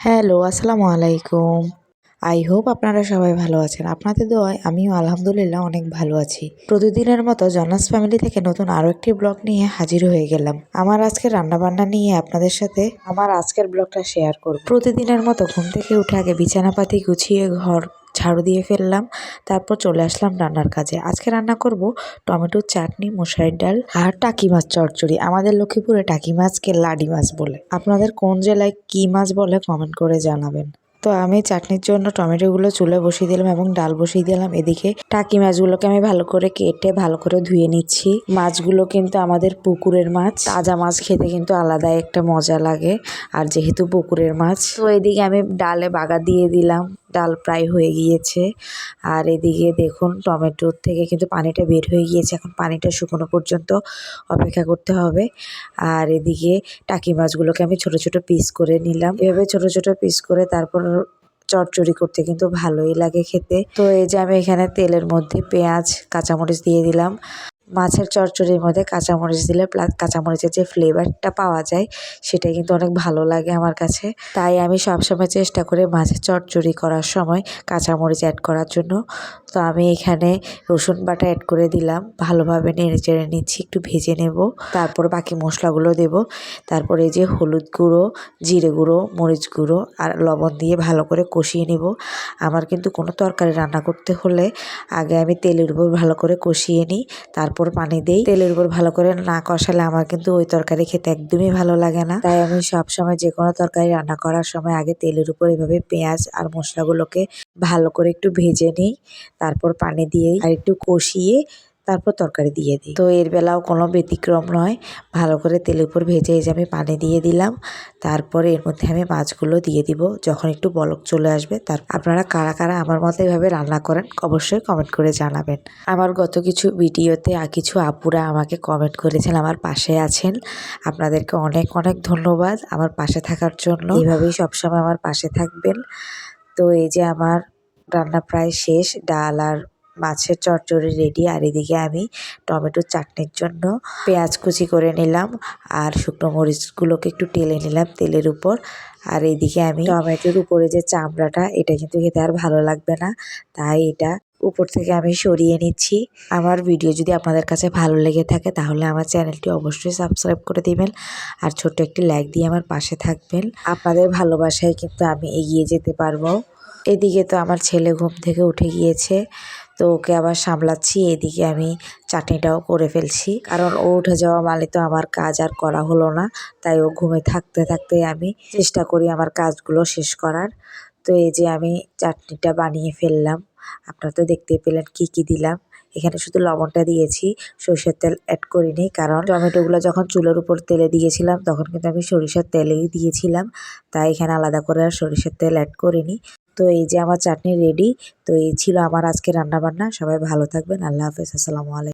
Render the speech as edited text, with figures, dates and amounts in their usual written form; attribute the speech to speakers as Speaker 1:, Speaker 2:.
Speaker 1: Hello, আসসালামু আলাইকুম। I hope আপনারা সবাই ভালো আছেন। আপনাদের দোয়ায় আমিও আলহামদুলিল্লাহ অনেক ভালো আছি। প্রতিদিনের মতো জনাস ফ্যামিলি থেকে নতুন আরও একটি ব্লগ নিয়ে হাজির হয়ে গেলাম। আমার আজকের রান্নাবান্না নিয়ে আপনাদের সাথে আমার আজকের ব্লগটা শেয়ার করব। প্রতিদিনের মতো ঘুম থেকে উঠে আগে বিছানাপাতি গুছিয়ে ঘর ঝাড়ু দিয়ে ফেললাম, তারপর চলে আসলাম রান্নার কাজে। আজকে রান্না করব টমেটোর চাটনি, মশারির ডাল আর টাকি মাছ চচ্চড়ি। আমাদের লক্ষ্মীপুরে টাকি মাছকে লাডি মাছ বলে। আপনাদের কোন জেলায় কি মাছ বলে কমেন্ট করে জানাবেন। তো আমি চাটনির জন্য টমেটোগুলো চুলে বসিয়ে দিলাম এবং ডাল বসিয়ে দিলাম। এদিকে টাকি মাছগুলোকে আমি ভালো করে কেটে ভালো করে ধুয়ে নিচ্ছি। মাছগুলো কিন্তু আমাদের পুকুরের মাছ। তাজা মাছ খেতে কিন্তু আলাদাই একটা মজা লাগে, আর যেহেতু পুকুরের মাছ। তো এদিকে আমি ডালে বাগার দিয়ে দিলাম। ডাল প্রায় হয়ে গিয়েছে। আর এদিকে দেখুন টমেটোর থেকে কিন্তু পানিটা বের হয়ে গিয়েছে। এখন পানিটা শুকনো পর্যন্ত অপেক্ষা করতে হবে। আর এদিকে টাকি মাছগুলোকে আমি ছোট ছোট পিস করে নিলাম। এভাবে ছোট ছোট পিস করে তারপর চচ্চড়ি করতে কিন্তু ভালোই লাগে খেতে। তো এই যে আমি এখানে তেলের মধ্যে পেঁয়াজ, কাঁচামরিচ দিয়ে দিলাম। মাছের চচ্চড়ির মধ্যে কাঁচামরিচ দিলে কাঁচামরিচের যে ফ্লেভারটা পাওয়া যায় সেটা কিন্তু অনেক ভালো লাগে আমার কাছে। তাই আমি সবসময় চেষ্টা করি মাছের চচ্চড়ি করার সময় কাঁচামরিচ অ্যাড করার জন্য। তো আমি এখানে রসুন বাটা অ্যাড করে দিলাম, ভালোভাবে নেড়ে চেড়ে নিচ্ছি, একটু ভেজে নেব। তারপর বাকি মশলাগুলো দেব। তারপরে এই যে হলুদ গুঁড়ো, জিরে গুঁড়ো, মরিচ গুঁড়ো আর লবণ দিয়ে ভালো করে কষিয়ে নেব। আমার কিন্তু কোনো তরকারি রান্না করতে হলে আগে আমি তেলের উপর ভালো করে কষিয়ে নিই, তারপর পানি দেই। তেলের উপর ভালো করে না কষালে আমার কিন্তু ওই তরকারি খেতে একদমই ভালো লাগে না। তাই আমি সবসময় যে কোনো তরকারি রান্না করার সময় আগে তেলের উপর এভাবে পেঁয়াজ আর মশলাগুলোকে ভালো করে একটু ভেজে নিই, তারপর পানি দিয়ে আর একটু কষিয়ে তারপর তরকারি দিয়ে দিই। তো এর বেলাও কোনো ব্যতিক্রম নয়। ভালো করে তেলের উপর ভেজে এই যে আমি পানি দিয়ে দিলাম। তারপরে এর মধ্যে আমি মাছগুলো দিয়ে দিব যখন একটু বলক চলে আসবে। আপনারা কারা কারা আমার মতো এভাবে রান্না করেন অবশ্যই কমেন্ট করে জানাবেন। আমার গত কিছু ভিডিওতে কিছু আপুরা আমাকে কমেন্ট করেছেন, আমার পাশে আছেন। আপনাদেরকে অনেক অনেক ধন্যবাদ আমার পাশে থাকার জন্য। এইভাবেই সবসময় আমার পাশে থাকবেন। তো এই যে আমার রান্না প্রায় শেষ। ডাল আর মাছের চচ্চড়ি রেডি। আর এদিকে আমি টমেটোর চাটনির জন্য পেঁয়াজ কুচি করে নিলাম আর শুকনো মরিচগুলোকে একটু টেলে নিলাম তেলের উপর। আর এইদিকে আমি টমেটোর উপরে যে চামড়াটা, এটা কিন্তু খেতে আর ভালো লাগবে না, তাই এটা উপর থেকে আমি সরিয়ে নিচ্ছি। আমার ভিডিও যদি আপনাদের কাছে ভালো লেগে থাকে তাহলে আমার চ্যানেলটি অবশ্যই সাবস্ক্রাইব করে দিবেন আর ছোট্ট একটি লাইক দিয়ে আমার পাশে থাকবেন। আপনাদের ভালোবাসায় কিন্তু আমি এগিয়ে যেতে পারবো। এদিকে তো আমার ছেলে ঘুম থেকে উঠে গিয়েছে, তো ওকে আবার সামলাচ্ছি। এদিকে আমি চাটনিটাও করে ফেলছি, কারণ ও উঠে যাওয়া মানে তো আমার কাজ আর করা হলো না। তাই ও ঘুমে থাকতে থাকতে আমি চেষ্টা করি আমার কাজগুলো শেষ করার। তো এই যে আমি চাটনিটা বানিয়ে ফেললাম। আপনারা তো দেখতেই পেলেন কি কি দিলাম। এখানে শুধু লবণটা দিয়েছি, সরিষার তেল অ্যাড করিনি, কারণ টমেটোগুলো যখন চুলের উপর তেলে দিয়েছিলাম তখন কিন্তু আমি সরিষার তেলেই দিয়েছিলাম। তাই এখানে আলাদা করে আর সরিষার তেল অ্যাড করিনি। তো এই যে আমার চাটনি রেডি। তো এই ছিল আমার আজকে রান্নাবান্না। সবাই ভালো থাকবেন। আল্লাহ হাফেজ। আসসালামু আলাইকুম।